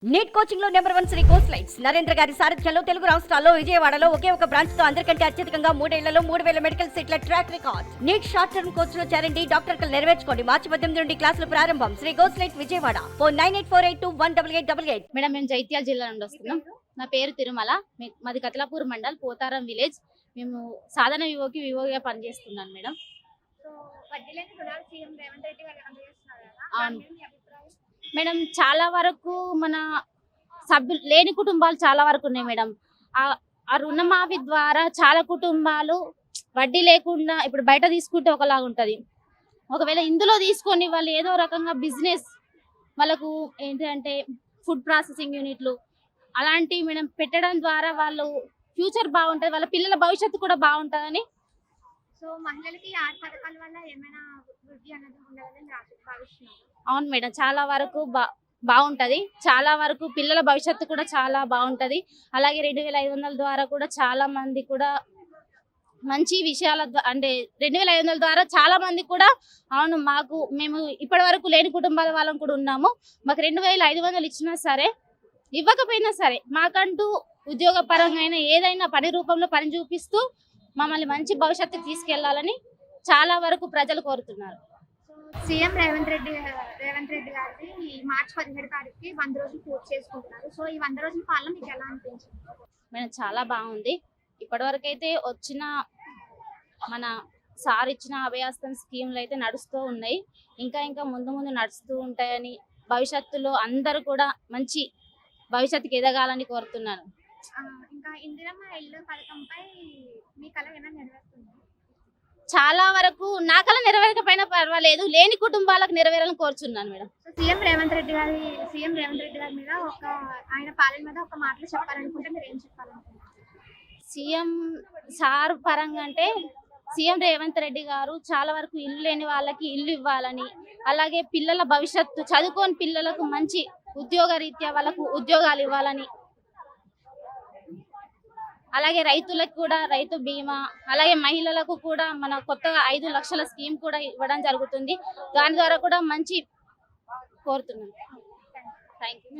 Neat coaching లో number 1 Sri course lights Narendra గారి సారథ్యంలో తెలుగు రాష్ట్రాల్లో విజయవాడలో ఒకే ఒక బ్రాంచ్ తో అందరికంటే అత్యధికంగా 3 ఏళ్లలో 3000 మెడికల్ సీట్ల track record. Neat short term course లో చేరండి, డాక్టర్ కలు నెరవేర్చుకోండి. మార్చి 18 నుండి క్లాసులు ప్రారంభం. Sri course light Vijayawada. Phone 9848218888. Madam మేము జైత్యాల జిల్లా నుండి వస్తున్నాం. నా పేరు తిరుమల. మాది కతలాపూర్ మండల్ పోతారం విలేజ్. మేము సాధన వివోగా పనిచేస్తున్నాను మేడం. అవును మేడం, చాలా వరకు మన సభ్యులు లేని కుటుంబాలు చాలా వరకు ఉన్నాయి మేడం. ఆ రుణమాఫీ ద్వారా చాలా కుటుంబాలు వడ్డీ లేకుండా ఇప్పుడు బయట తీసుకుంటే ఒకలాగా ఉంటుంది. ఒకవేళ ఇందులో తీసుకొని వాళ్ళు ఏదో రకంగా బిజినెస్ వాళ్ళకు ఏంటంటే ఫుడ్ ప్రాసెసింగ్ యూనిట్లు అలాంటివి మేడం పెట్టడం ద్వారా వాళ్ళు ఫ్యూచర్ బాగుంటుంది, వాళ్ళ పిల్లల భవిష్యత్తు కూడా బాగుంటుందని. సో మహిళలకి ఆ పథకాల వల్ల ఏమైనా వృద్ధి అనేది ఉండాలని భావిస్తున్నాను. అవును మేడం, చాలా వరకు బాగుంటది. చాలా వరకు పిల్లల భవిష్యత్తు కూడా చాలా బాగుంటది. అలాగే 2500 ద్వారా కూడా చాలా మంది కూడా మంచి విషయాల అంటే 2500 ద్వారా చాలా మంది కూడా అవును మేము ఇప్పటి వరకు లేని కుటుంబాల వాళ్ళం కూడా ఉన్నాము. మాకు 2500 ఇచ్చినా సరే ఇవ్వకపోయినా సరే మాకంటూ ఉద్యోగ పరంగా ఏదైనా పని రూపంలో పని చూపిస్తూ మమ్మల్ని మంచి భవిష్యత్తుకు తీసుకెళ్లాలని చాలా వరకు ప్రజలు కోరుతున్నారు. సీఎం రేవంత్ రెడ్డి గారి మార్చి 17 తారీఖుకి 100 రోజులు పూర్తి చేసుకుంటున్నారు. సో ఈ 100 రోజుల పాలన మీకు ఎలా అనిపించింది? మేడం చాలా బాగుంది. ఇప్పటివరకు అయితే వచ్చిన మన సార్ ఇచ్చిన అభయాస్తం స్కీమ్లు అయితే నడుస్తూ ఉన్నాయి. ఇంకా ముందు నడుస్తూ ఉంటాయని, భవిష్యత్తులో అందరూ కూడా మంచి భవిష్యత్తుకి ఎదగాలని కోరుతున్నాను. ఇంకా ఇందిరమ్మ ఇల్లు పథకంపై మీ కళ ఏమైనా నెరవేరుతుంది? చాలా వరకు నా కళ నెరవేరకపోయినా పర్వాలేదు, లేని కుటుంబాలకు నెరవేరాలని కోరుచున్నాను మేడం. సీఎం రేవంత్ రెడ్డి గారి మీద ఆయన పాలన మీద ఒక మాటలు చెప్పాలనుకుంటే మీరు ఏం చెప్పాలనుకుంటున్నారు? సీఎం సార్ పరంగా అంటే సీఎం రేవంత్ రెడ్డి గారు చాలా వరకు ఇల్లు లేని వాళ్ళకి ఇల్లు ఇవ్వాలని, అలాగే పిల్లల భవిష్యత్తు చదువుకోని పిల్లలకు మంచి ఉద్యోగ రీత్యా వాళ్ళకు ఉద్యోగాలు ఇవ్వాలని, అలాగే రైతులకు కూడా రైతు బీమా, అలాగే మహిళలకు కూడా మన కొత్తగా 5 లక్షల స్కీమ్ కూడా ఇవ్వడం జరుగుతుంది. దాని ద్వారా కూడా మంచి కోరుతున్నాను. Thank you.